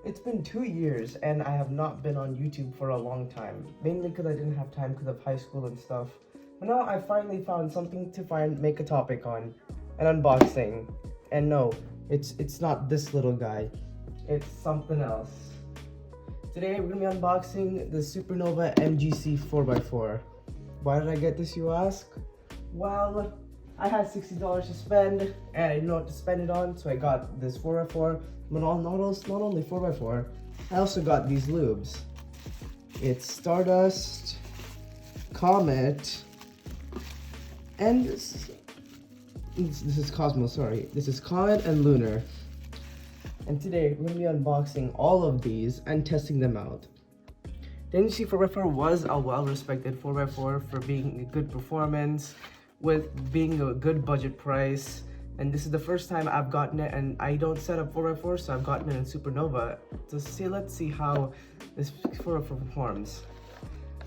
It's been 2 years and I have not been on YouTube for a long time, mainly because I didn't have time because of high school and stuff. But now I finally found something to make a topic on, an unboxing. And no, it's not this little guy, it's something else. Today we're gonna be unboxing the Supernova MGC 4x4. Why did I get this, you ask? Well, I had $60 to spend and I didn't know what to spend it on, so I got this 4x4. But not only 4x4, I also got these lubes. It's Stardust, Comet, and this is Cosmo, sorry. This is Comet and Lunar. And today we're gonna be unboxing all of these and testing them out. The MGC 4x4 was a well-respected 4x4 for being a good performance, with being a good budget price. And this is the first time I've gotten it, and I don't set up 4x4, so I've gotten it in Supernova. Let's see how this 4x4 performs.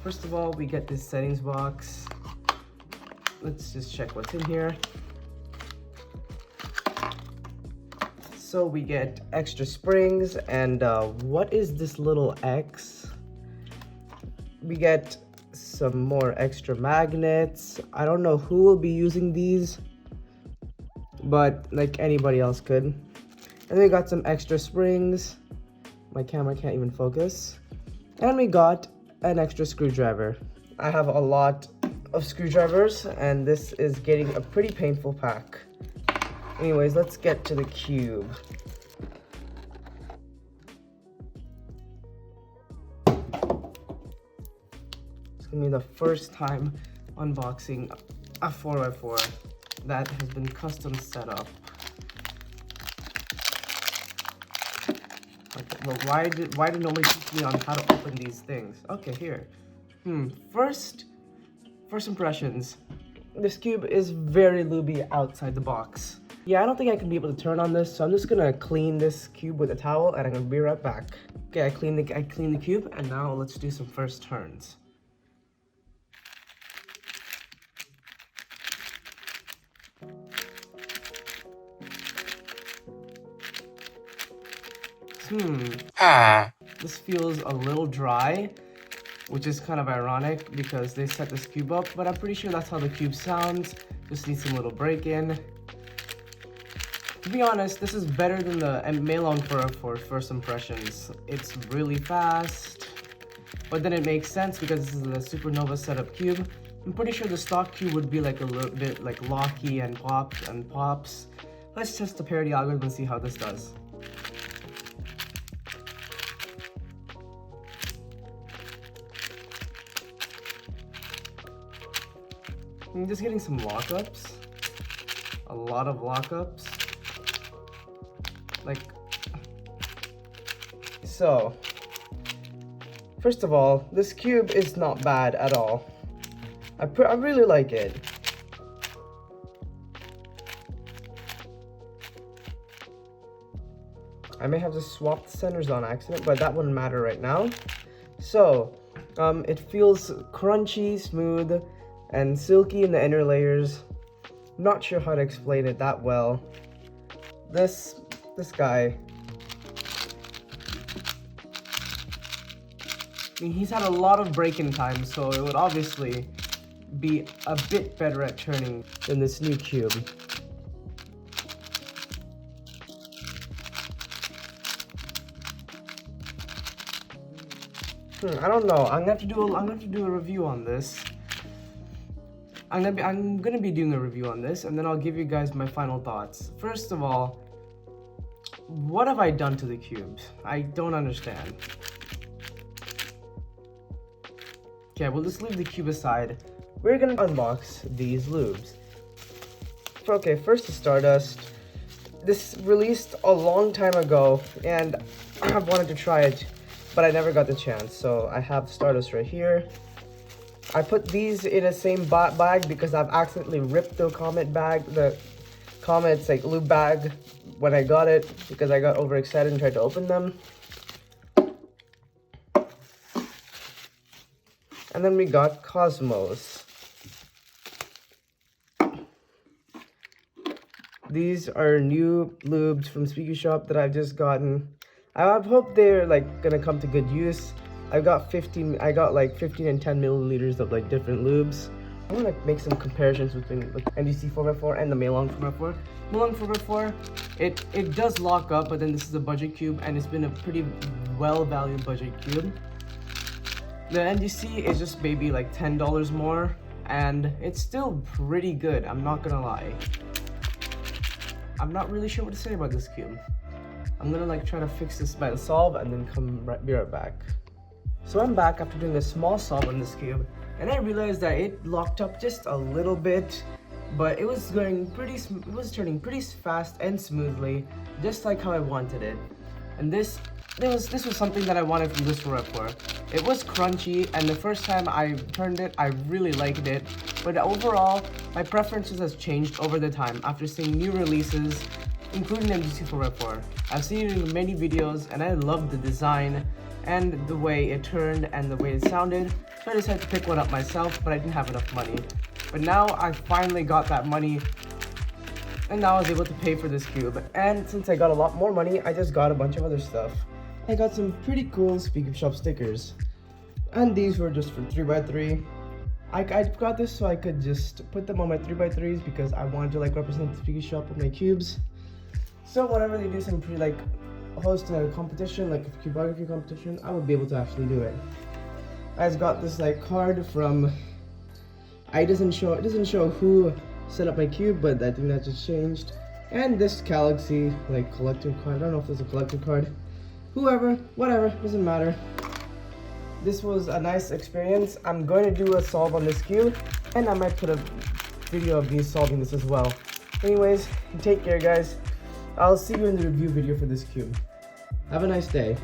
First of all, we get this settings box. Let's just check what's in here. So we get extra springs, and what is this little X? We get some more extra magnets. I don't know who will be using these, but like anybody else could. And then we got some extra springs. My camera can't even focus. And we got an extra screwdriver. I have a lot of screwdrivers and this is getting a pretty painful pack. Anyways, let's get to the cube. It's gonna be the first time unboxing a 4x4 that has been custom set up. Okay, well, why did nobody teach me on how to open these things? Okay, here. First impressions. This cube is very lubey outside the box. Yeah, I don't think I can be able to turn on this, so I'm just gonna clean this cube with a towel and I'm gonna be right back. Okay, I cleaned the cube, and now let's do some first turns. This feels a little dry, which is kind of ironic because they set this cube up, but I'm pretty sure that's how the cube sounds. Just needs some little break-in. To be honest, this is better than the meilong for first impressions. It's really fast, but then it makes sense because this is the Supernova setup cube. I'm pretty sure the stock cube would be like a little bit like locky and pops. Let's test the parity algorithm and see how this does. I'm just getting some lockups. A lot of lockups. Like, so, first of all, this cube is not bad at all. I really like it. I may have to swap the centers on accident, but that wouldn't matter right now. So, it feels crunchy, smooth, and silky in the inner layers. Not sure how to explain it that well. This guy, I mean, he's had a lot of break-in time, so it would obviously be a bit better at turning than this new cube. I don't know. I'm gonna have to do a review on this. I'm gonna be doing a review on this, and then I'll give you guys my final thoughts. First of all, what have I done to the cubes? I don't understand. Okay, we'll just leave the cube aside. We're gonna unbox these lubes. Okay, first is Stardust. This released a long time ago, and I've wanted to try it, but I never got the chance. So I have Stardust right here. I put these in a same bag because I've accidentally ripped the Comet bag, the Comet's like lube bag, when I got it because I got overexcited and tried to open them. And then we got Cosmos. These are new lubes from SpeedCubeShop that I've just gotten. I hope they're like gonna come to good use. I got like 15 and 10 milliliters of like different lubes. I'm gonna make some comparisons between the MGC 4x4 and the meilong 4x4. Meilong 4x4, it does lock up, but then this is a budget cube, and it's been a pretty well-valued budget cube. The MGC is just maybe like $10 more, and it's still pretty good, I'm not gonna lie. I'm not really sure what to say about this cube. I'm gonna like try to fix this by the solve and then be right back. So I'm back after doing a small solve on this cube, and I realized that it locked up just a little bit, but it was turning pretty fast and smoothly, just like how I wanted it. And this was something that I wanted from this 4x4. It was crunchy, and the first time I turned it, I really liked it. But overall, my preferences has changed over the time after seeing new releases, including MGC 4x4. I've seen it in many videos, and I loved the design and the way it turned and the way it sounded. So I decided to pick one up myself, but I didn't have enough money. But now I finally got that money, and now I was able to pay for this cube. And since I got a lot more money, I just got a bunch of other stuff. I got some pretty cool SpeedCubeShop stickers, and these were just for 3x3. I got this so I could just put them on my 3x3s because I wanted to like represent the SpeedCubeShop with my cubes. So whenever they do some pretty like host a competition, like a cubography competition, I would be able to actually do it. I just got this like card from, it doesn't show who set up my cube, but I think that just changed. And this Galaxy like collector card, I don't know if there's a collector card. Whoever, whatever, doesn't matter. This was a nice experience. I'm going to do a solve on this cube, and I might put a video of me solving this as well. Anyways, take care guys. I'll see you in the review video for this cube. Have a nice day.